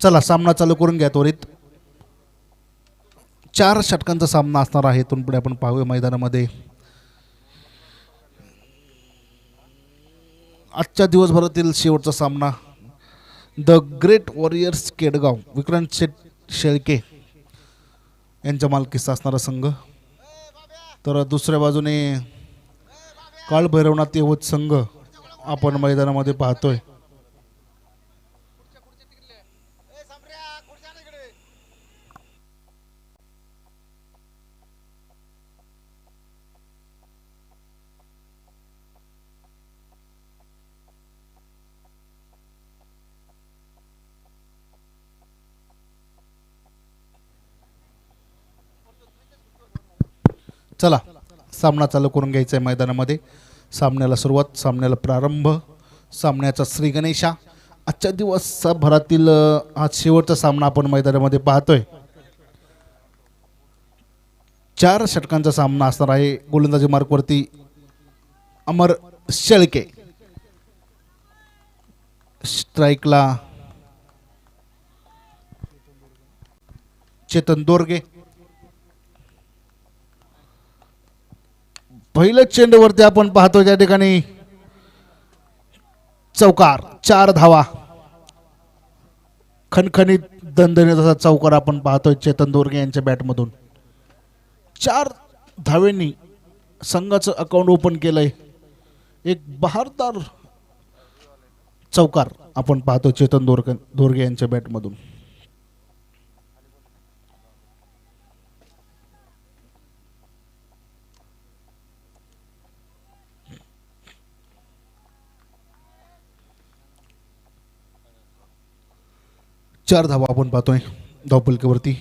चला सामना चालू करून घ्या त्वरित. 4 षटकांचा सामना असणार आहे. इथून पुढे आपण पाहूया मैदानामध्ये आजच्या दिवसभरातील शेवटचा सामना. The great warriors Kedgaon Vikrant Shelke यांच्या मालकीचा असणारा संघ, तर दुसऱ्या बाजूने काळभैरवनाथ यवत संघ आपण मैदानामध्ये पाहतोय. चला सामना चालू करून घ्यायचा आहे मैदानामध्ये. सामन्याला सुरुवात, सामन्याला प्रारंभ, सामन्याचा श्री गणेशा. आजच्या दिवसभरातील हा शेवटचा सामना आपण मैदानामध्ये पाहतोय. 4 षटकांचा सामना असणार आहे. गोलंदाजी मार्कवरती अमर शेळके, स्ट्राईकला चेतन दोरगे. पहिल्या चेंडूवरती आपण पाहतो त्या ठिकाणी चौकार, 4 धावा. खणखणीत दणदणीत असा चौकार आपण पाहतोय चेतन दोरगे यांच्या बॅटमधून. 4 धावेंनी संघाचं अकाउंट ओपन केलंय. एक बहारदार चौकार आपण पाहतो चेतन दोरगे यांच्या बॅटमधून. चार धावा आपण पाहतोय धावपलकेवरती.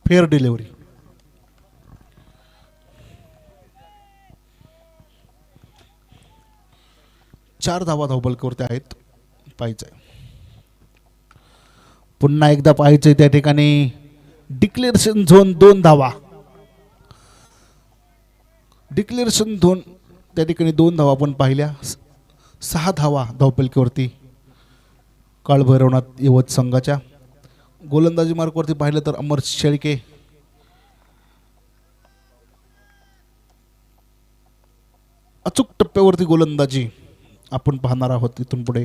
Fair delivery. चार धावा धावपलकावरती आहेत. पाहायचंय, पुन्हा एकदा पाहायचंय त्या ठिकाणी डिक्लेरेशन झोन 2 धावा. डिक्लेरेशन झोन त्या ठिकाणी 2 धावा आपण पाहिल्या. 6 धावा धावपलकावरती काळभैरवनाथ यवत संघाच्या. गोलंदाजी मार्कवरती पाहिलं तर अमर शेळके, अचूक टप्प्यावरती गोलंदाजी आपण पाहणार आहोत इथून पुढे.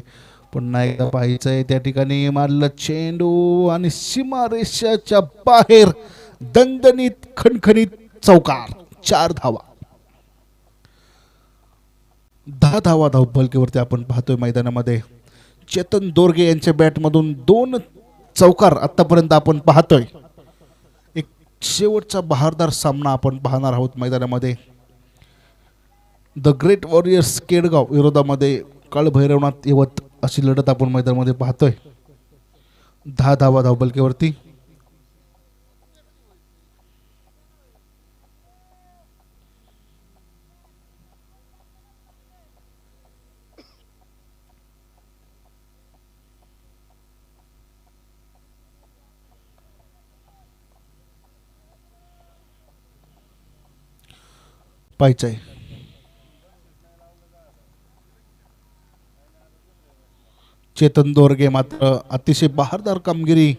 पुन्हा एकदा पाहायचंय त्या ठिकाणी मारलं चेंडू आणि सीमारेषाच्या बाहेर दणदणीत खणखणीत चौकार, 4 धावा. 10 धावा धावपलकेवरती आपण पाहतोय मैदानामध्ये. चेतन दोरगे यांच्या बॅटमधून 2 चौकार आतापर्यंत आपण पाहतोय. एक शेवटचा बहारदार सामना आपण पाहणार आहोत मैदानामध्ये. द ग्रेट वॉरियर्स केडगाव विरोधामध्ये काळभैरवनाथ यवत अशी लढत आपण मैदानामध्ये पाहतोय. 10 धावा धावपलकेवरती. पाहायचंय चेतन दोरगे मात्र अतिशय बहारदार कामगिरी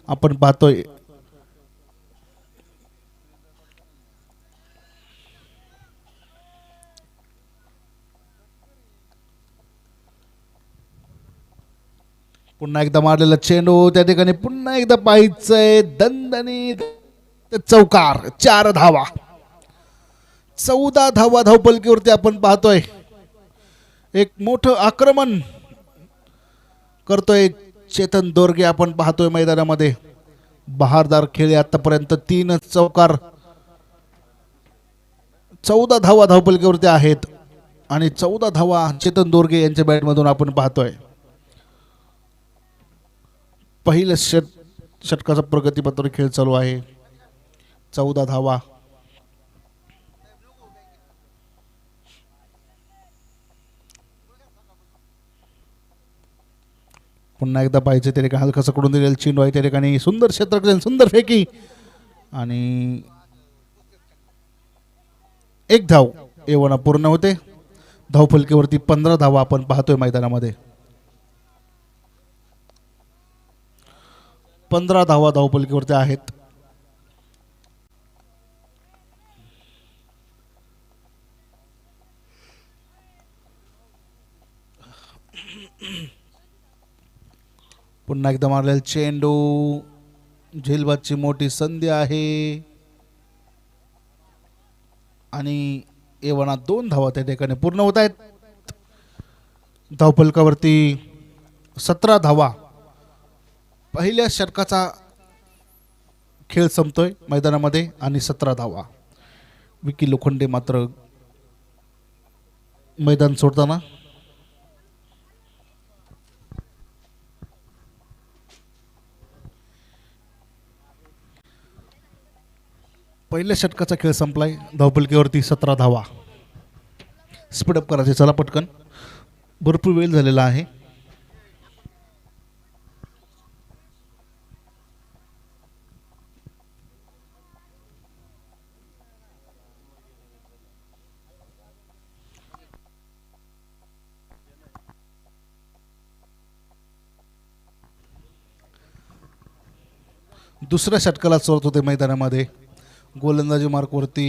आपण पाहतोय. पुन्हा एकदा मारलेला चेंडू त्या ठिकाणी पुन्हा एकदा पाहायचंय दणदणीत चौकार, 4 धावा. 14 धावा धावपलकीवरती आपण पाहतोय. एक मोठं आक्रमण करतोय चेतन दोरगे आपण पाहतोय मैदानामध्ये. बहारदार खेळ आतापर्यंत 3 चौकार, 14 धावा धावपलकीवरती आहेत आणि 14 धावा चेतन दोरगे यांच्या बॅटमधून आपण पाहतोय. पहिल्या षटकाचा प्रगतीपत्र खेळ चालू आहे. 14 धावा. पुन्हा एकदा पाहिजे त्या ठिकाणी हलकासा कडून दिलेला चेंडू आहे. त्या ठिकाणी सुंदर क्षेत्ररक्षण, सुंदर फेकी आणि एक धाव एवढा पूर्ण होते. धावफलकीवरती 15 धावा आपण पाहतोय मैदानामध्ये. 15 धावा धावफलकीवरती आहेत. पुन्हा एकदा मारलेला चेंडू, झेलबादची मोठी संधी आहे आणि एवढा 2 धावा त्या ठिकाणी पूर्ण होत आहेत. धावफलकावरती 17 धावा. पहिल्या षटकाचा खेळ संपतोय मैदानामध्ये आणि 17 धावा. विकी लोखंडे मात्र मैदान सोडताना. पहिल्या षटकाचा खेळ संपलाय. धावफलकीवरती 17 धावा. स्पीडअप करायचे चला पटकन, भरपूर वेळ झालेला आहे. दुसऱ्या षटकाला सुरुवात होते मैदानामध्ये. गोलंदाजी मार्कवरती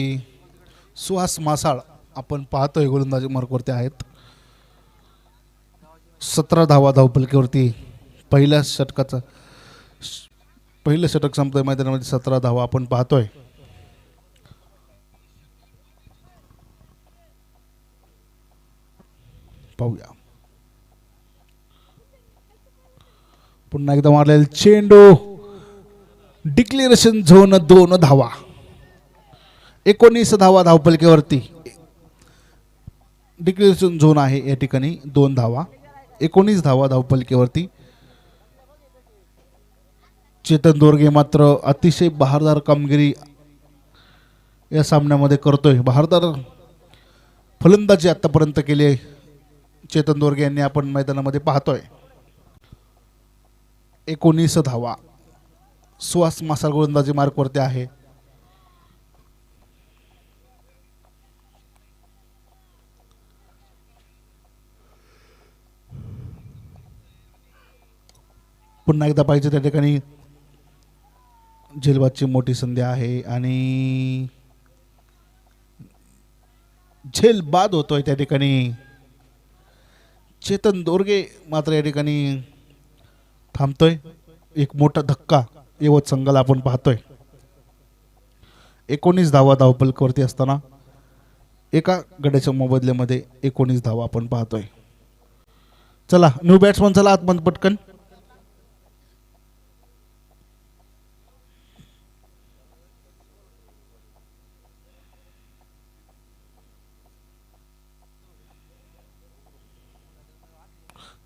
सुहास मासाळ आपण पाहतोय गोलंदाजी मार्कवरती आहेत. 17 धावा धावफलकीवरती. पहिल्या षटकाचा पहिलं षटक संपतोय मैदानामध्ये. 17 धावा आपण पाहतोय. पाहूया पुन्हा एकदा मारलेला चेंडू, डिक्लेरेशन झोन 2 धावा. 19 धावा धावफलकीवरती. डिक्लेरेशन झोन आहे या ठिकाणी 2 धावा. 19 धावा धावफलकीवरती. चेतन दोरगे मात्र अतिशय बहारदार कामगिरी या सामन्यामध्ये करतोय. बहारदार फलंदाजी आतापर्यंत केली चेतन दोरगे यांनी आपण मैदानामध्ये पाहतोय. 19 धावा. सुहास मासाळ गोलंदाजी मार्कवरती आहे. पुन्हा एकदा पाहिजे त्या ठिकाणी झेलबादची मोठी संधी आहे आणि झेल बाद होतोय त्या ठिकाणी. चेतन दोरगे मात्र या ठिकाणी थांबतोय. एक मोठा धक्का यवत संघाला आपण पाहतोय. 19 धावा धावफलकावरती असताना एका गड्याच्या मोबदल्यामध्ये 19 धावा आपण पाहतोय. चला न्यू बॅट्समन चला आतमध्ये पटकन.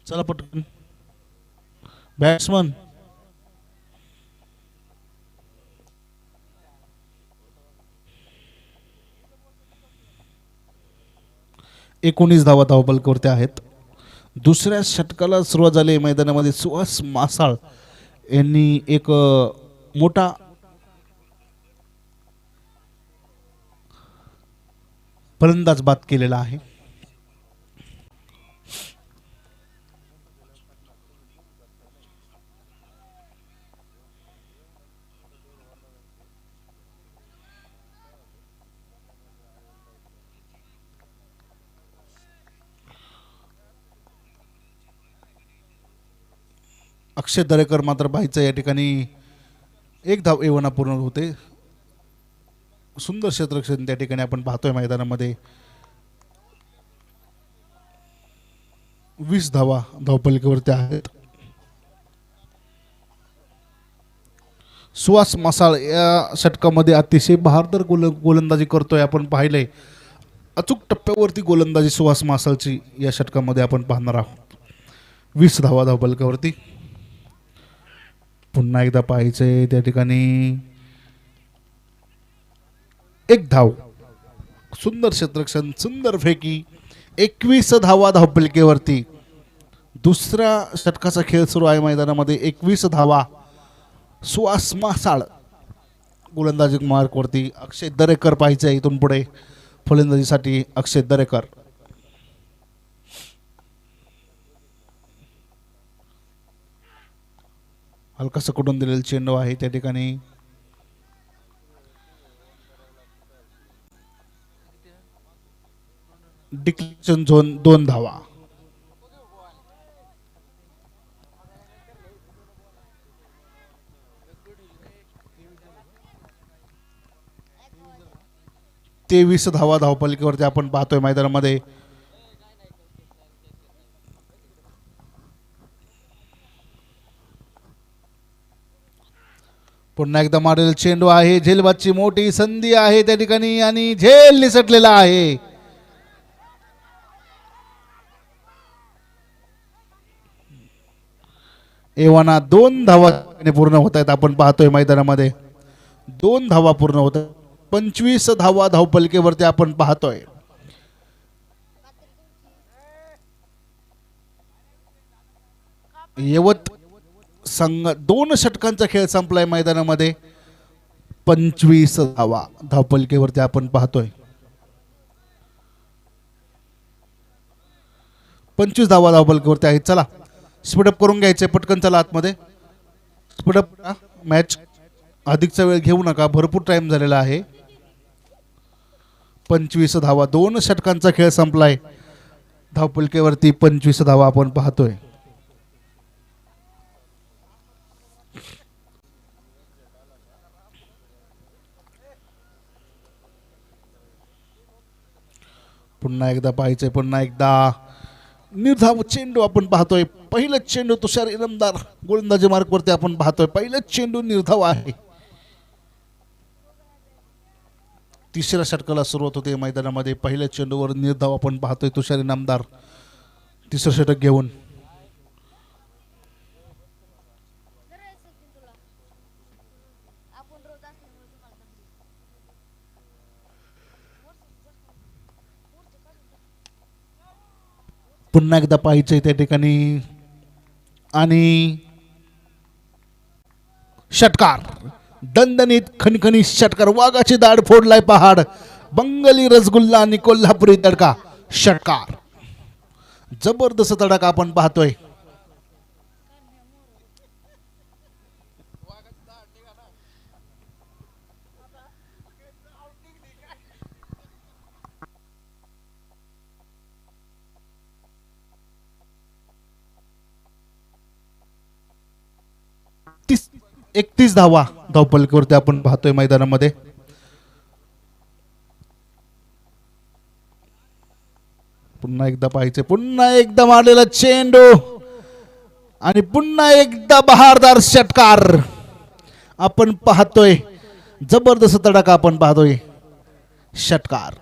चला पटकन बॅट्समन. एकोणीस धावा धावफलकावरती आहेत. दुसऱ्या षटकाला सुरुवात झाली मैदानामध्ये. सुहास मासाळ यांनी एक मोठा फलंदाज बाद केलेला आहे. अक्षय दरेकर मात्र बाईचं या ठिकाणी एक धाव एवढा पूर्ण होते. सुंदर क्षेत्ररक्षण त्या ठिकाणी आपण पाहतोय मैदानामध्ये. 20 धावा धावफलकावरती आहेत. सुहास मासाळ या षटकामध्ये अतिशय बहारदार गोलंदाजी करतोय आपण पाहिलंय. अचूक टप्प्यावरती गोलंदाजी सुहास मासाळची या षटकामध्ये आपण पाहणार आहोत. 20 धावा धावफलकावरती. पुन्हा एकदा पाहायचंय त्या ठिकाणी एक धाव, सुंदर क्षेत्ररक्षण, सुंदर फेकी, 21 धावा धावपलकेवरती. दुसऱ्या षटकाचा खेळ सुरू आहे मैदानामध्ये. 21 धावा. सुहास मासाळ गोलंदाजी मार्कवरती. अक्षय दरेकर पाहायचे इथून पुढे फलंदाजीसाठी. अक्षय दरेकर हलकासा कुठून दिलेला चेंडू आहे त्या ठिकाणी. डिक्लेरेशन झोन 2 धावा. तेवीस धावा धावपलकीवरती आपण पाहतोय मैदानामध्ये. पुन्हा एकदा मारेल चेंडू आहे. झेलबादची मोठी संधी आहे त्या ठिकाणी आणि झेल निसटलेला आहे. एव्हाना 2 धावा पूर्ण होत आहेत. आपण पाहतोय मैदानामध्ये 2 धावा पूर्ण होत आहेत. 25 धावा धावपलकेवरती आपण पाहतोय. यवत संघ 2 षटकांचा खेळ संपलाय मैदानामध्ये. 25 धावा धावपलकेवरती आपण पाहतोय. 25 धावा धावपलकेवरती आहेत. चला स्पीडअप करून घ्यायचे पटकन. चला आतमध्ये स्पीडअप. मॅच अधिकचा वेळ घेऊ नका, भरपूर टाइम झालेला आहे. 25 धावा. 2 षटकांचा खेळ संपलाय. धावपलकेवरती 25 धावा आपण पाहतोय. पुन्हा एकदा पाहायचंय. पुन्हा एकदा निर्धाव चेंडू आपण पाहतोय. पहिलं चेंडू तुषार इनामदार गोलंदाजी मार्कवरती आपण पाहतोय. पहिलं चेंडू निर्धाव आहे. तिसऱ्या षटकाला सुरुवात होते मैदानामध्ये. पहिल्या चेंडूवर निर्धाव आपण पाहतोय. तुषार इनामदार तिसरं षटक घेऊन. पुन्हा एकदा पाहायचंय त्या ठिकाणी आणि षटकार. दणदणीत खणखणीत षटकार. वाघाची दाढ फोडलाय पहाड. बंगाली रसगुल्ला आणि कोल्हापुरी तडका. षटकार. जबरदस्त तडका आपण पाहतोय. तीस 31 धावा धावपलकीवरती आपण पाहतोय मैदानामध्ये. पुन्हा एकदा पाहायचे. पुन्हा एकदा मारलेला चेंडू आणि पुन्हा एकदा बहारदार षटकार आपण पाहतोय. जबरदस्त तडका आपण पाहतोय. षटकार.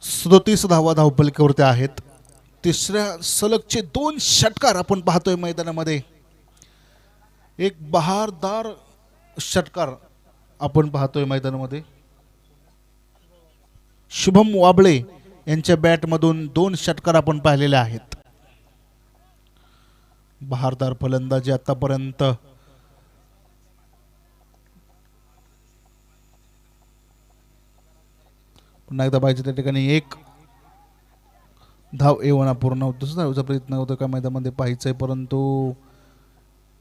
सदोतीस धावा धावपलकीवरती आहेत. तिसऱ्या सलगचे 2 षटकार आपण पाहतोय मैदानामध्ये. एक बहारदार षटकार आपण पाहतोय मैदानामध्ये. शुभम वाबळे यांच्या बॅटमधून 2 षटकार आपण पाहिलेले आहेत. बहारदार फलंदाजी आतापर्यंत. पुन्हा एकदा पाहिजे त्या ठिकाणी एक धाव एवढा पूर्ण होतो. दुसरा धावचा प्रयत्न होतो का मैदानामध्ये पाहायचंय, परंतु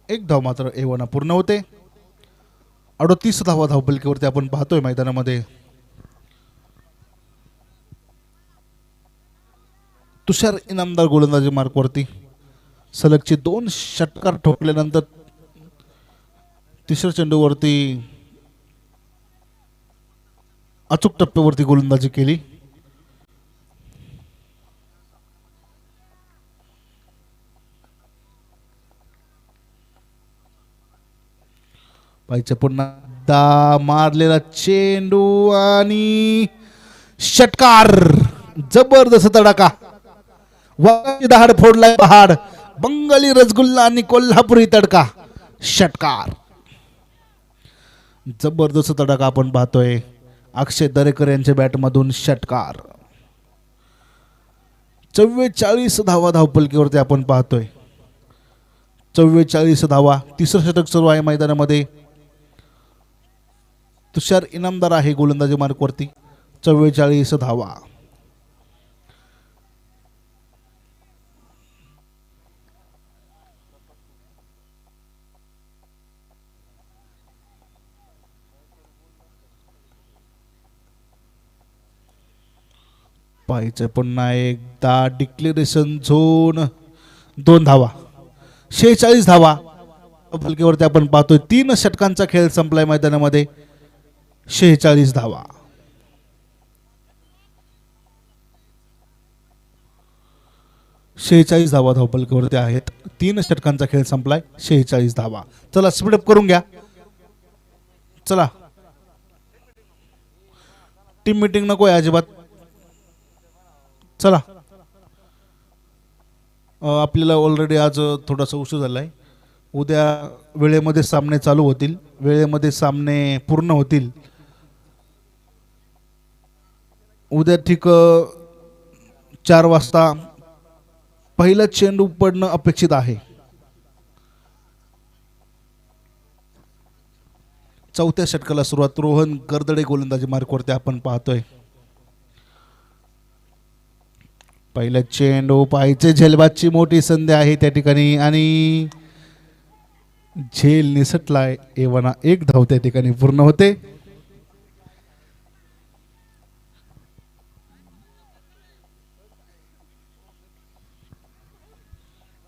एक धाव मात्र एवढा पूर्ण होते. 38 धावा धावपलकीवरती आपण पाहतोय मैदानामध्ये. तुषार इनामदार गोलंदाजी मार्कवरती. सलगचे 2 षटकार ठोकल्यानंतर तिसऱ्या चेंडूवरती अचूक टप्प्यावरती गोलंदाजी केली. पाहिजे पुन्हा दा मारलेला चेंडू आणि षटकार. जबरदस्त तडाखा. वाघाची दहाड फोडलाय पहाड. बंगाली रसगुल्ला आणि कोल्हापुरी तडका. षटकार. जबरदस्त तडाखा आपण पाहतोय. अक्षय दरेकर यांच्या बॅटमधून षटकार. 44 धावा धावपलकीवरती आपण पाहतोय. 44 धावा. तिसरं षटक सुरू आहे मैदानामध्ये. तुषार इनामदार आहे गोलंदाजी मार्कवरती. 44 धावा. पाहिजे पुन्हा एकदा डिक्लेरेशन झोन. 2 धावा. 46 धावा फलकीवरती आपण पाहतोय. 3 षटकांचा खेळ संपलाय मैदानामध्ये. 46 धावा. धावा धावपलकीवरती आहेत. 3 षटकांचा खेळ संपलाय. 46 धावा. चला स्पीडअप करून घ्या. चला टीम मीटिंग नको आहे अजिबात. चला आपल्याला ऑलरेडी आज थोडासा उशीर झालाय. उद्या वेळेमध्ये सामने चालू होतील. वेळेमध्ये सामने पूर्ण होतील. उद्या ठीक 4 वाजता पहिला चेंडू पडणं अपेक्षित आहे. चौथ्या षटकाला सुरुवात. रोहन गर्दडे गोलंदाजी मार्कवरती आपण पाहतोय. पहिला चेंडू पाहिजे. झेलबादची मोठी संधी आहे त्या ठिकाणी आणि झेल निसटलाय. एवना 1 धाव त्या ठिकाणी पूर्ण होते.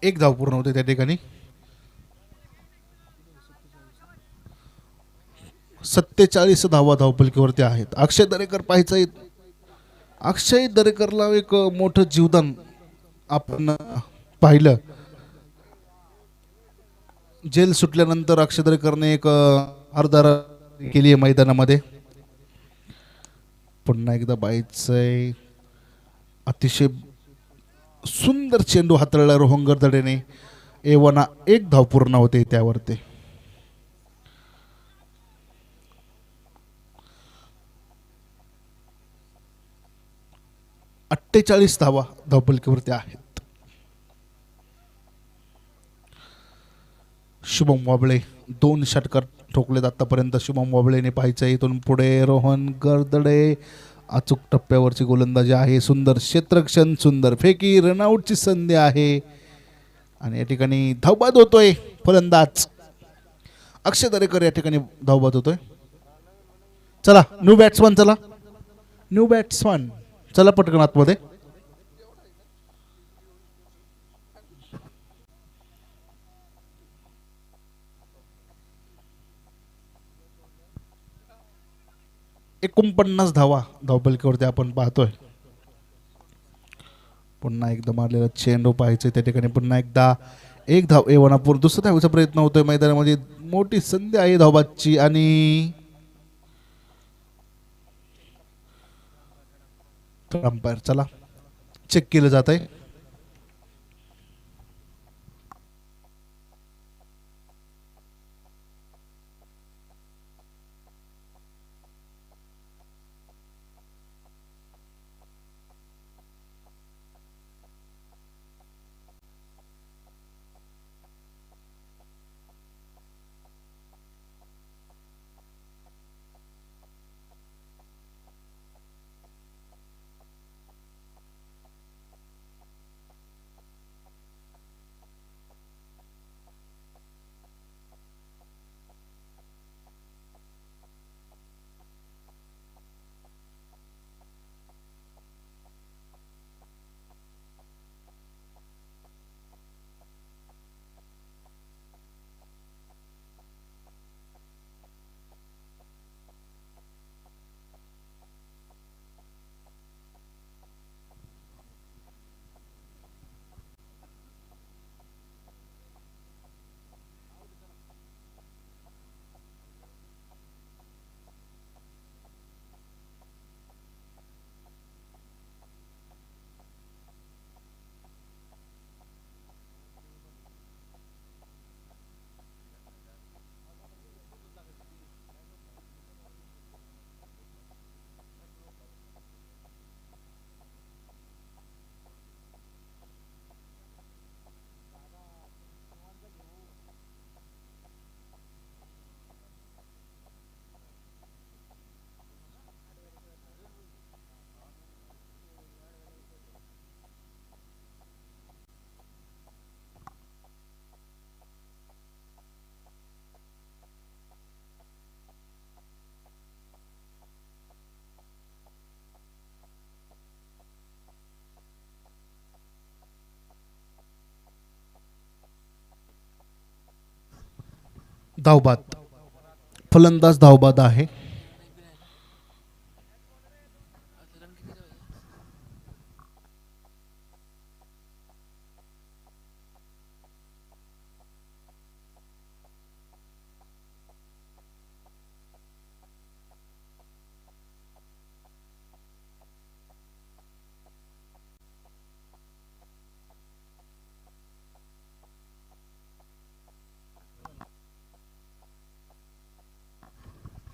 एक धाव पूर्ण होते त्या ठिकाणी. 47 धावा धावपलकीवरती आहेत. अक्षय दरेकर पाहायचं. अक्षय दरेकरला एक मोठं जीवदान आपण पाहिलं. जेल सुटल्यानंतर अक्षय दरेकरने एक अर्धा केली आहे मैदानामध्ये. पुन्हा एकदा पाहायचंय. अतिशय सुंदर चेंडू हाताळला रोहन गर्दडेने. एवना 1 धाव पूर्ण होते त्यावरती. अठ्ठेचाळीस धावा धावपलकीवरती आहेत. शुभम वाबळे 2 षटकार ठोकलेत आतापर्यंत. शुभम वाबळेने पाहायचं. इथून पुढे रोहन गर्दडे. अचूक टप्प्यावरची गोलंदाजी आहे. सुंदर क्षेत्ररक्षण. सुंदर फेकी. रनआउटची संधी आहे आणि या ठिकाणी धावबाद होतोय फलंदाज अक्षय दरेकर. या ठिकाणी धावबाद होतोय. चला न्यू बॅट्समन. चला न्यू बॅट्समन. चला पटकन आतमध्ये. एकोणपन्नास धावा धावपलकीवरती आपण पाहतोय. पुन्हा एकदा मारलेला चेंडू पाहायचं त्या ठिकाणी. पुन्हा एकदा 1 धाव. एवनापूर. दुसरा धावाचा प्रयत्न होतोय मैदानामध्ये. मोठी संधी आहे धावबादची आणि अंपायर. चला चेक केलं जात आहे. धावबाद, फलंदाज धावबाद आहे.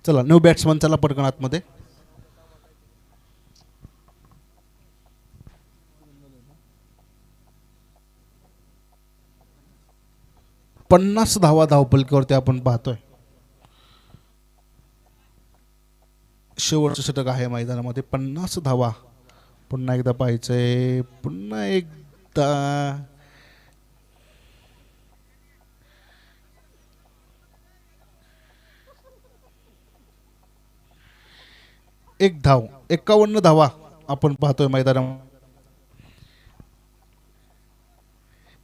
चला न्यू बॅट्समन, चला पटकन आतमध्ये. 50 धावा धावपलकीवरती आपण पाहतोय. शेवटचं षटक आहे मैदानामध्ये. 50 धावा. पुन्हा एकदा पाहायचंय, पुन्हा एकदा एक धाव. 51 धावा आपण पाहतोय मैदानामध्ये.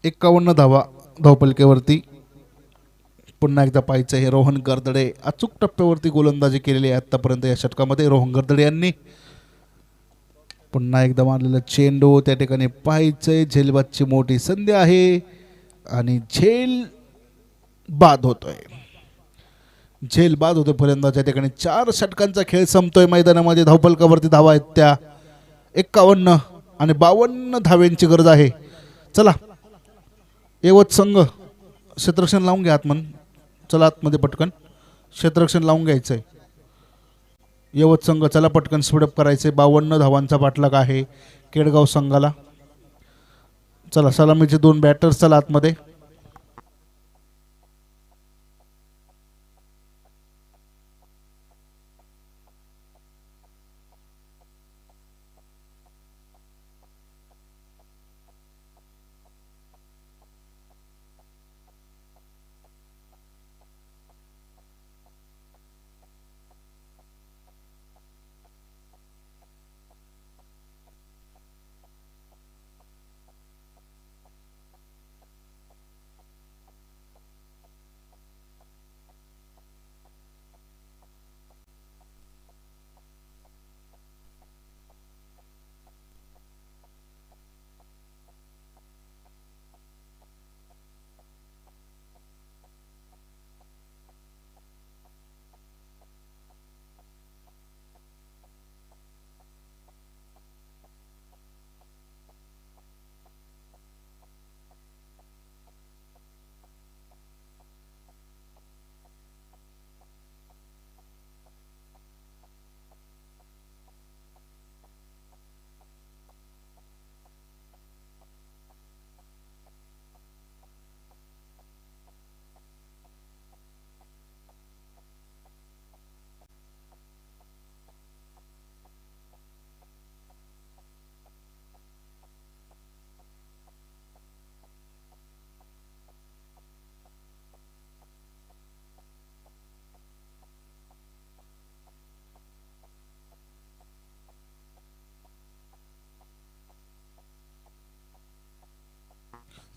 51 धावा धावपलकेवरती. पुन्हा एकदा पाहायचं हे रोहन गर्दडे अचूक टप्प्यावरती गोलंदाजी केलेली आहे आतापर्यंत या षटकामध्ये रोहन गर्दडे यांनी. पुन्हा एकदा मारलेला चेंडू त्या ठिकाणी पाहायचंय. झेलबादची मोठी संधी आहे आणि झेल बाद होतोय. झेल बाद होतोय फलंदाज. त्या ठिकाणी 4 षटकांचा खेळ संपतोय मैदानामध्ये. धावपलकावरती धावा आहेत त्या 51 आणि 52 धाव्यांची गरज आहे. चला यवत संघ क्षेत्ररक्षण लावून घ्या आतमन. चला आतमध्ये पटकन क्षेत्ररक्षण लावून घ्यायचंय. यवत संघ चला पटकन स्पीडअप करायचंय. 52 धावांचा पाठलाग आहे केडगाव संघाला. चला सलामीचे 2 बॅटर्स चला आतमध्ये.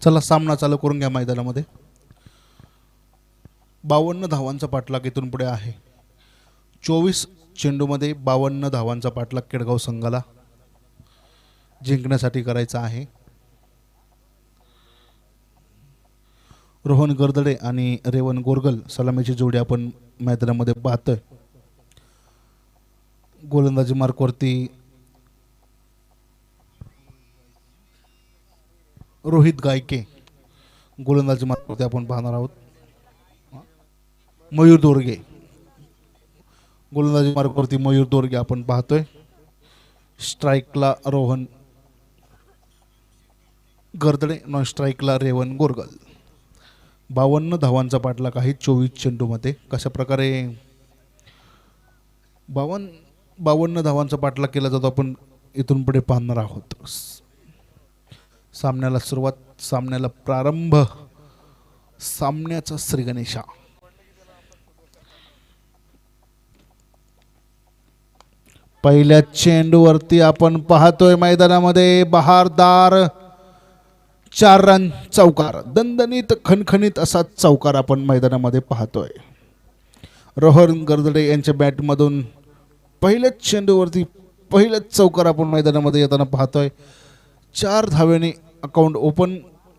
चला सामना चालू करून घ्या मैदानामध्ये. 52 धावांचा पाठलाग इथून पुढे आहे. 24 चेंडूमध्ये 52 धावांचा पाठलाग केडगाव संघाला जिंकण्यासाठी करायचा आहे. रोहन गर्दडे आणि रेवन गोरगल सलामीची जोडी आपण मैदानामध्ये पाहतोय. गोलंदाजी मार्कवरती रोहित गायके. गोलंदाजी मार्कवरती आपण पाहणार आहोत मयूर दोरगे. गोलंदाजी मार्कवरती मयूर दोरगे आपण पाहतोय. स्ट्राईकला रोहन गर्दडे, नॉन स्ट्राईकला रेवन गोरगल. 52 धावांचा पाठलाग आहे 24 चेंडूमध्ये. कशा प्रकारे 52 धावांचा पाठलाग केला जातो आपण इथून पुढे पाहणार आहोत. सामन्याला सुरुवात, सामन्याला प्रारंभ, सामन्याचा श्रीगणेशा. पहिल्या चेंडूवरती आपण पाहतोय मैदानामध्ये बहारदार 4 रन चौकार. दणदणीत खणखणीत असा चौकार आपण मैदानामध्ये पाहतोय. रोहन गर्दडे यांच्या बॅटमधून पहिल्याच चेंडूवरती पहिलंच चौकार आपण मैदानामध्ये येताना पाहतोय. 4 धावेने अकाउंट ओपन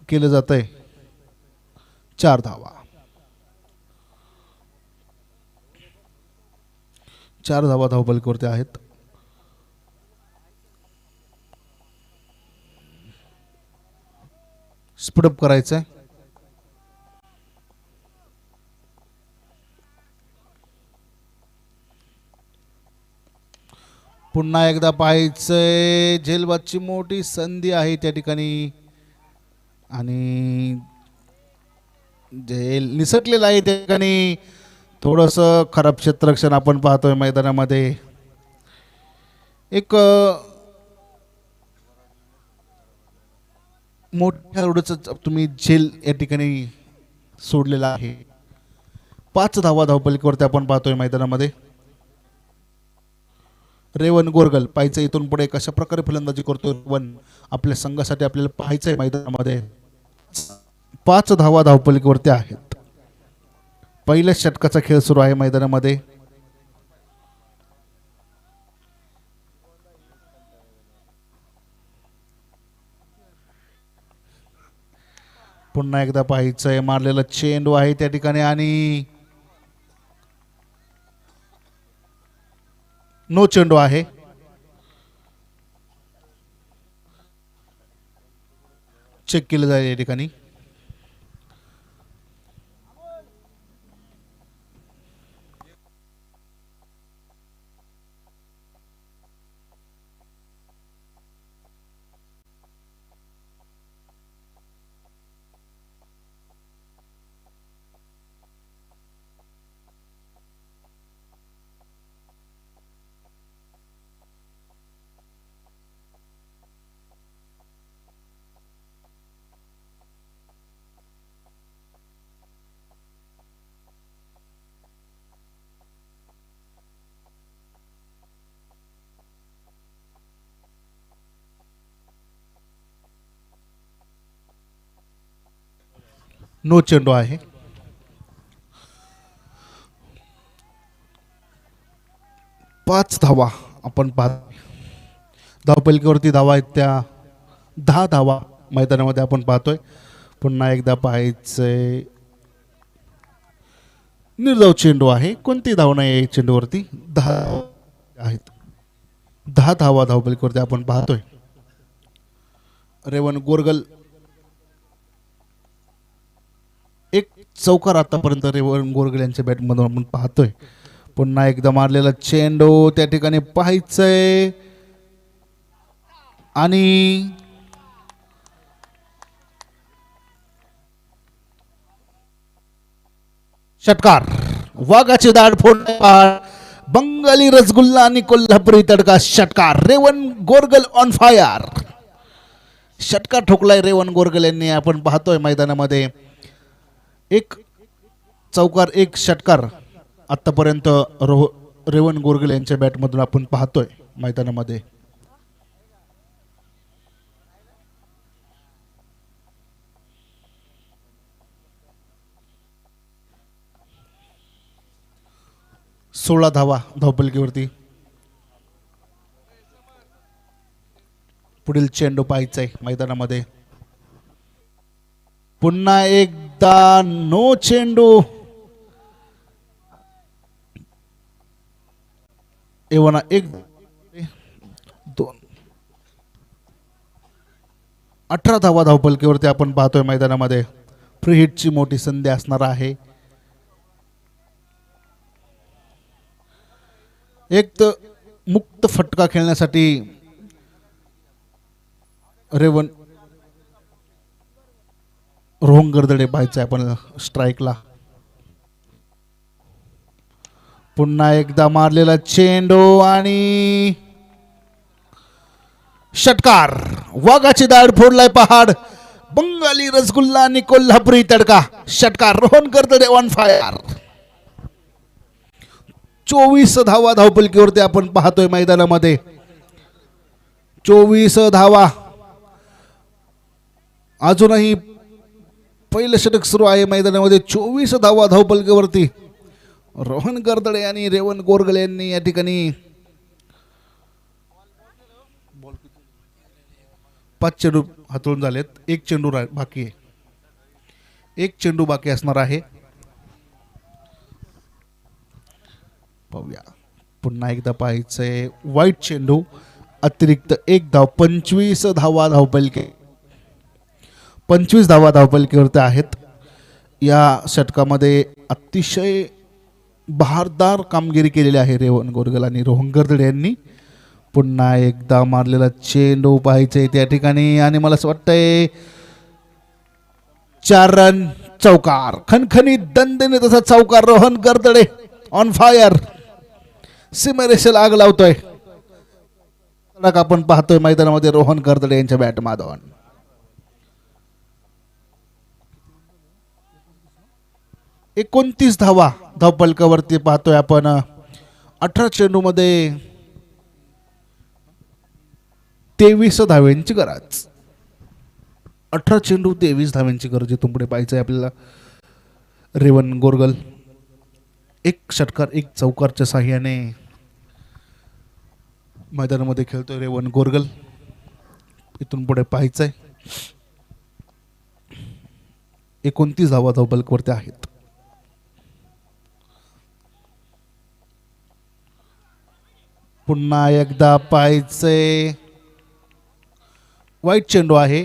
केलं जात आहे. 4 धावा. 4 धावा धावफलकावरती आहेत. स्पीडअप करायचं आहे. पुन्हा एकदा पाहायचंय. झेलबादची मोठी संधी आहे त्या ठिकाणी आणि झेल निसटलेलं आहे त्या ठिकाणी. थोडंसं खराब क्षेत्ररक्षण आपण पाहतोय मैदानामध्ये. एक मोठ्या खेळाडूचं तुम्ही झेल या ठिकाणी सोडलेला आहे. 5 धावा धावपलिकेवरती आपण पाहतोय मैदानामध्ये. रेवन गोरगल पाहायचं इथून पुढे कशा प्रकारे फलंदाजी करतोय रेवन आपल्या संघासाठी आपल्याला पाहायचंय मैदानामध्ये. 5 धावा धावपलिकेवरती आहेत. पहिल्या षटकाचा खेळ सुरू आहे मैदानामध्ये. पुन्हा एकदा पाहायचंय. मारलेला चेंडू आहे त्या ठिकाणी आणि नो चेंडू आहे. चेक केलं जाईल या ठिकाणी. नो चेंडू आहे. पाच धावा आपण पाहतो. धावपलिकेवरती धावा आहेत त्या 10 धावा मैदानामध्ये आपण पाहतोय. पुन्हा एकदा पाहायचंय. निर्धाव चेंडू आहे. कोणती धाव नाही आहे चेंडूवरती. 10 आहेत. 10 धावा धावपलिकेवरती आपण पाहतोय. रेवन गोरगल एक चौकार आतापर्यंत रेवन गोरगल यांच्या बॅटमधून आपण पाहतोय. पुन्हा एकदा मारलेला चेंडू त्या ठिकाणी पाहायचंय आणि षटकार. वाघाची दाढ फोडणार. बंगाली रसगुल्ला आणि कोल्हापुरी तडका. षटकार. Revan Gorgal on fire. षटकार ठोकलाय रेवन गोरगल यांनी. आपण पाहतोय मैदानामध्ये एक चौकार एक षटकार आतापर्यंत रेवन गोरगल यांच्या बॅटमधून आपण पाहतोय मैदानामध्ये. सोळा धावा धावपलिकेवरती. पुढील चेंडू पाहायचाय मैदानामध्ये. पुन्हा एकदा नो चेंडू. एवना 1 2 18 धावा धावपलिकेवरती आपण पाहतोय मैदानामध्ये. फ्री हिटची मोठी संधी असणार आहे. एक तर मुक्त फटका खेळण्यासाठी रेवन रोहन गर्दडे पाहायचं आपण स्ट्राईकला. पुन्हा एकदा मारलेला चेंडू आणि षटकार. वाघाची दाढ फोडलाय पहाड. बंगाली रसगुल्ला आणि कोल्हापुरी तडका. षटकार. Rohan Gardade on fire. 24 धावा धावपलिकेवरती आपण पाहतोय मैदानामध्ये. 24 धावा अजूनही पहिलं षटक सुरू आहे मैदानामध्ये. 24 धावा धावपलकेवरती. रोहन गर्दडे आणि रेवण गोरगले यांनी या ठिकाणी 5 चेंडू हातळून झालेत. एक चेंडू बाकी आहे. एक चेंडू बाकी असणार आहे. पाहूया पुन्हा एकदा पाहायचंय. वाईट चेंडू अतिरिक्त 1 धाव. 25 धावा धावपलके. 25 धावा धावपलकेवरती आहेत. या षटकामध्ये अतिशय बहारदार कामगिरी केलेली आहे रेवण गोरगल आणि रोहन गर्दडे यांनी. पुन्हा एकदा मारलेला चेंडू पाहायचे त्या ठिकाणी आणि मला असं वाटतंय 4 रन. चौकार. खणखणीत दणदणीत तसा चौकार. Rohan Gardade on fire. सीमेरेषेला आग लावतोय. आपण पाहतोय मैदानामध्ये रोहन गर्दडे यांच्या बॅट माधवन. 29 धावा धावपलकावरती पाहतोय आपण. 18 चेंडू मध्ये 23 धाव्यांची गरज. 18 चेंडू 23 धाव्यांची गरज इथून पुढे पाहायचंय आपल्याला. रेवण गोरगल 1 षटकार 1 चौकारच्या साह्याने मैदानामध्ये खेळतोय रेवण गोरगल. इथून पुढे पाहायचंय. 29 धावा धावपलकावरती आहेत. पुन्हा एकदा पाहायचंय. वाईट चेंडू आहे.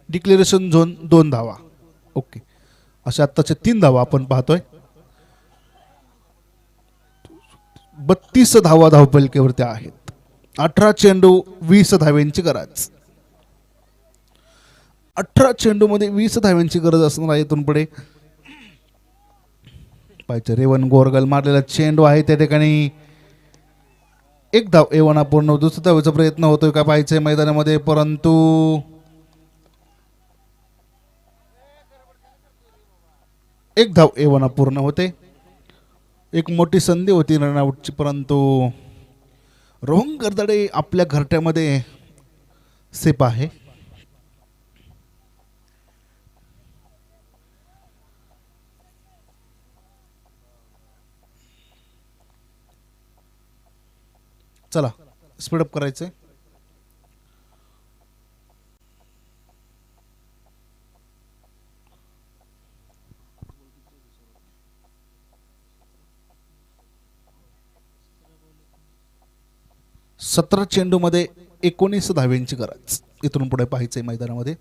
डिक्लेरेशन झोन 2 धावा. ओके. अशा आत्ताच्या 3 धावा आपण पाहतोय. 32 धावा धावपलकेवरती आहेत. 18 चेंडू 20 धाव्यांची गरज. 18 चेंडू मध्ये 20 धाव्यांची गरज असणार आहे. इथून पुढे पाहिजे. रेवण गोरगल मारलेला चेंडू आहे त्या ठिकाणी 1 धाव. एवना पूर्ण. दुसऱ्या धावेचा प्रयत्न होतोय का पाहायचंय मैदानामध्ये, परंतु एक धाव. एवना पूर्ण होते. एक मोठी संधी होती रनआउटची, परंतु रोहन गर्दडे आपल्या घरट्यामध्ये सेफ आहे. चला स्पीडअप करायचंय. सतरा चेंडू मध्ये 19 धाव्यांची गरज. इथून पुढे पाहायचंय मैदानामध्ये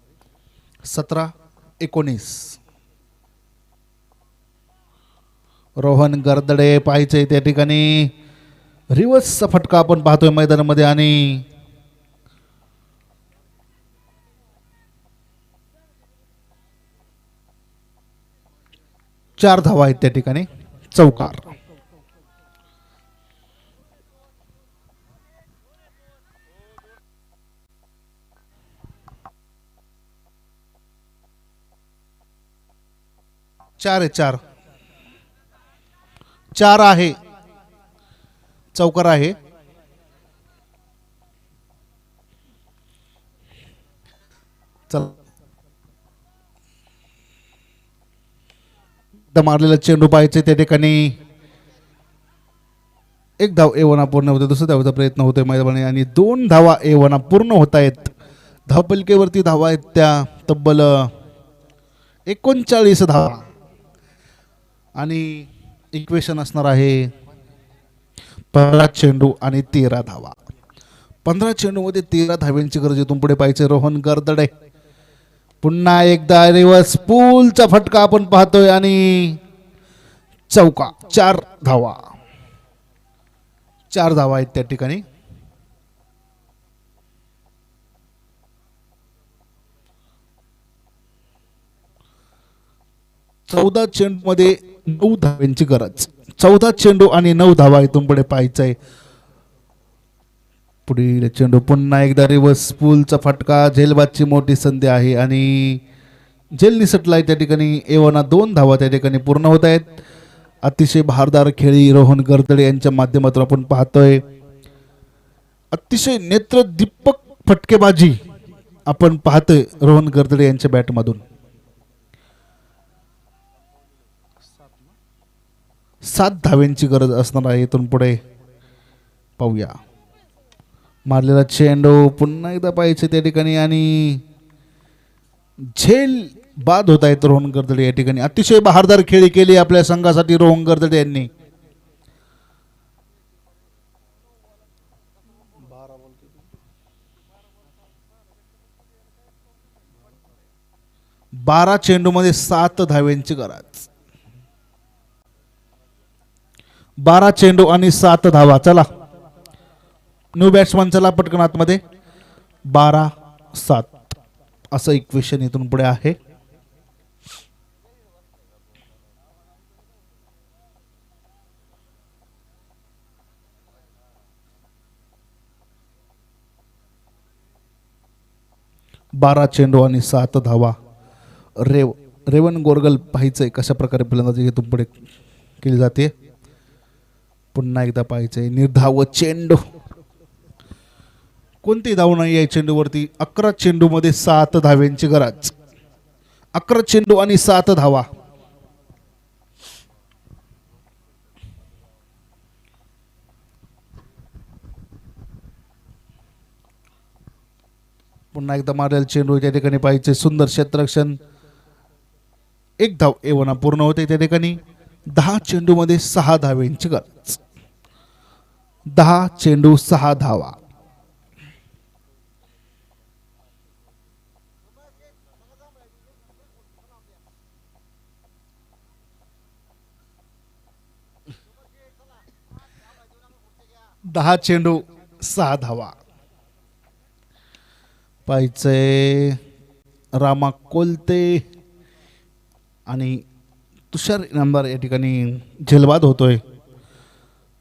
17-19. रोहन गर्दडे पाहायचंय त्या ठिकाणी. रिव्हर्सचा फटका आपण पाहतोय मैदानामध्ये आणि चार धावा आहेत त्या ठिकाणी. चौकार. चार आहे. चौकार आहे. चल मारलेला चेंडू पाहायचे त्या ठिकाणी. एक धाव एवना पूर्ण होते. दुसऱ्या धावेचा प्रयत्न होतोय मैदानाने आणि 2 धावा एवना पूर्ण होत आहेत. धावपलकेवरती धावा आहेत त्या तब्बल 39 धावा आणि इक्वेशन असणार आहे 15 चेंडू आणि 13 धावा. 15 चेंडू मध्ये 13 धाव्यांची गरज इथून पुढे पाहिजे. रोहन गर्दडे पुन्हा एकदा रिव्हर्स पूलचा फटका आपण पाहतोय आणि चौका. 4 धावा. 4 धावा आहेत त्या ठिकाणी. चौदा चेंडू मध्ये 9 धाव्यांची गरज. 14 चेंडू आणि 9 धावा इथून पुढे पाहायचंय. पुढील चेंडू पुन्हा एकदा रिव्हर्स पूलचा फटका. झेलबादची मोठी संधी आहे आणि झेल निसटलाय त्या ठिकाणी. एवना 2 धावा त्या ठिकाणी पूर्ण होत आहेत. अतिशय बहारदार खेळी रोहन गर्दडे यांच्या माध्यमातून आपण पाहतोय. अतिशय नेत्रदीपक फटकेबाजी आपण पाहतोय रोहन गर्दडे यांच्या बॅटमधून 7 धाव्यांची गरज असणार आहे. इथून पुढे पाहूया. मारलेला चेंडू पुन्हा एकदा पाहिजे त्या ठिकाणी आणि झेल बाद होत आहेत रोहन गर्दडे या ठिकाणी. अतिशय बहारदार खेळी केली आपल्या संघासाठी रोहन गर्दडे यांनी. 12 चेंडूमध्ये 7 धाव्यांची गरज. 12 चेंडू आणि 7 धावा. चला न्यू बॅट्समन चला पटकन आतमध्ये. 12-7 असं इक्वेशन इथून पुढे आहे. बारा चेंडू आणि 7 धावा. रेवन गोरगल पाहायचंय कशा प्रकारे फलंदाजी इथून पुढे केली जाते. पुन्हा एकदा पाहायचंय निर्धाव चेंडू. कोणती धाव नाही या चेंडूवरती. 11 चेंडू मध्ये 7 धाव्यांची गरज. 11 चेंडू आणि 7 धावा. पुन्हा एकदा मारेल चेंडू त्या ठिकाणी पाहिजे. सुंदर क्षेत्ररक्षण. 1 धाव एवना पूर्ण होते त्या ठिकाणी. 10 चेंडू मध्ये 6 धाव्यांची गरज. 10 चेंडू 6 धावा. दहा चेंडू 6 धावा. पाहिजे रामा कोलते आणि तुषार इनामदार या ठिकाणी झेलबाद होतोय.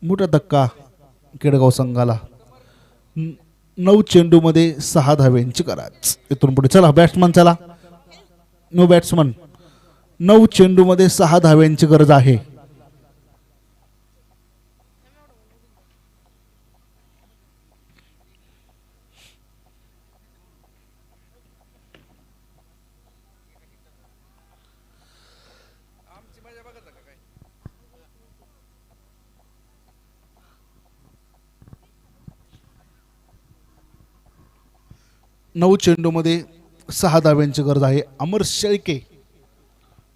मोठा धक्का केडगाव संघाला. 9 चेंडू मध्ये 6 धाव्यांची गरज. इथून पुढे चला बॅट्समन चला. No batsman. 9 चेंडू मध्ये 6 धाव्यांची गरज आहे. नऊ चेंडू मध्ये 6 धाव्यांची गरज आहे. अमर शेळके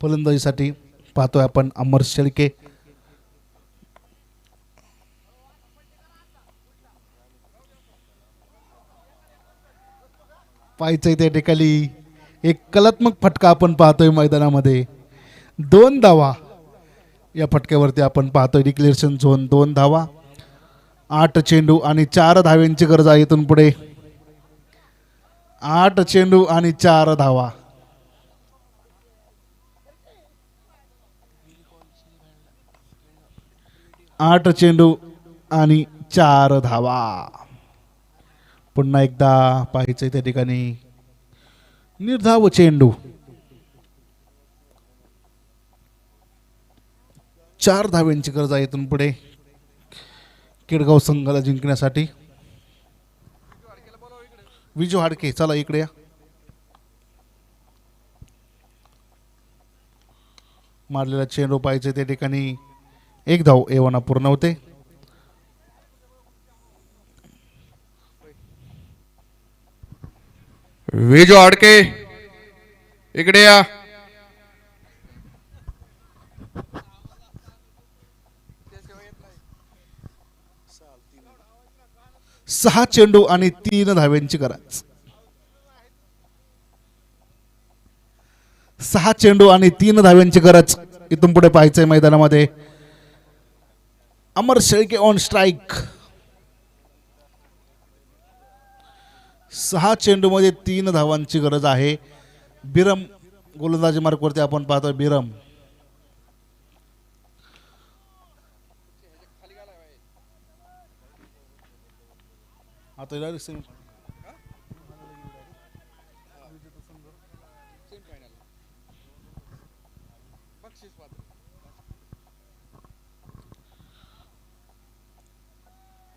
फलंदाजीसाठी पाहतोय आपण. अमर शेळके पाहायचंय त्या ठिकाणी एक कलात्मक फटका आपण पाहतोय मैदानामध्ये. 2 धावा या फटक्यावरती आपण पाहतोय. डिक्लेरेशन झोन 2 धावा. 8 चेंडू आणि 4 धाव्यांची गरज आहे. इथून पुढे 8 चेंडू आणि 4 धावा. आठ चेंडू आणि 4 धावा. पुन्हा एकदा पाहायचंय त्या ठिकाणी निर्धाव चेंडू. 4 धाव्यांची गरज आहे इथून पुढे केडगाव संघाला जिंकण्यासाठी. विजू हाडके चला इकडे या. मारलेला चेंडू पाहिजे त्या ठिकाणी 1 धाव एवना पूर्ण होते. विजू हाडके इकडे या. 6 चेंडू आणि 3 धाव्यांची गरज. 6 चेंडू आणि 3 धाव्यांची गरज. इथून पुढे पाहायचंय मैदानामध्ये अमर शेळके ऑन स्ट्राईक. 6 चेंडू मध्ये 3 धावांची गरज आहे. बिरम गोलंदाजी मार्कवरती आपण पाहतोय. बिरम आता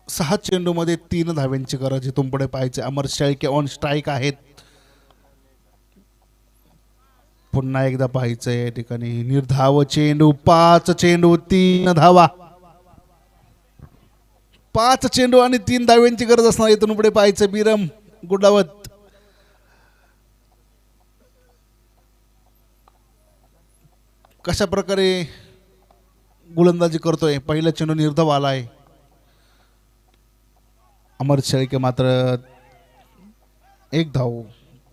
6 चेंडू मध्ये 3 धाव्यांची गरज. इथून पुढे पाहायचे अमर शेळके ऑन स्ट्राईक आहेत. पुन्हा एकदा पाहायचंय या ठिकाणी निर्धाव चेंडू 5 चेंडू 3 धावा 5 चेंडू आणि 3 धाव्यांची गरज असणार इथून पुढे पाहायचं बिरम गुडावत कशा प्रकारे गोलंदाजी करतोय पहिला चेंडू निर्धाव आलाय अमर शेळके मात्र 1 धाव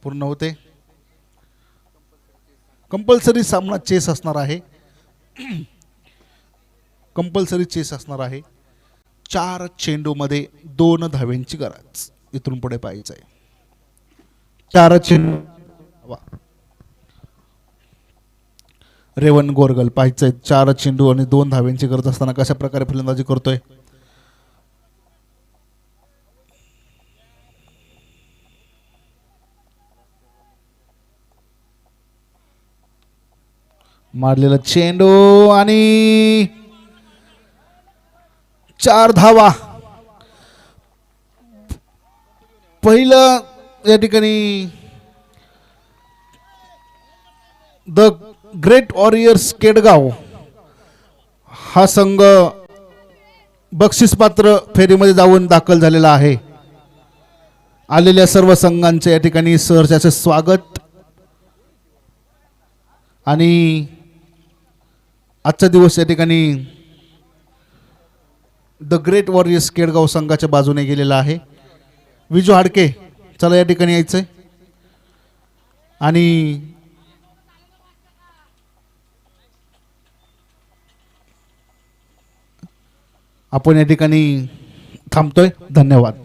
पूर्ण होते कंपल्सरी सामना चेस असणार आहे कंपल्सरी चेस असणार आहे 4 चेंडूमध्ये 2 धाव्यांची गरज इथून पुढे पाहायचंय 4 चेंडू वा. रेवन गोरगल पाहायचंय 4 चेंडू आणि 2 धाव्यांची गरज असताना कशा प्रकारे फलंदाजी करतोय मारलेला चेंडू आणि 4 धावा पहिलं या ठिकाणी द ग्रेट वॉरियर्स केडगाव हा संघ बक्षीसपात्र फेरीमध्ये जाऊन दाखल झालेला आहे आलेल्या सर्व संघांचे या ठिकाणी सहर्षाचे स्वागत आणि आजचा दिवस या ठिकाणी द ग्रेट वॉरियर्स केडगाव संघाच्या बाजूने गेलेला आहे विजू हाडके चला या ठिकाणी यायचंय आणि आपण या ठिकाणी थांबतोय धन्यवाद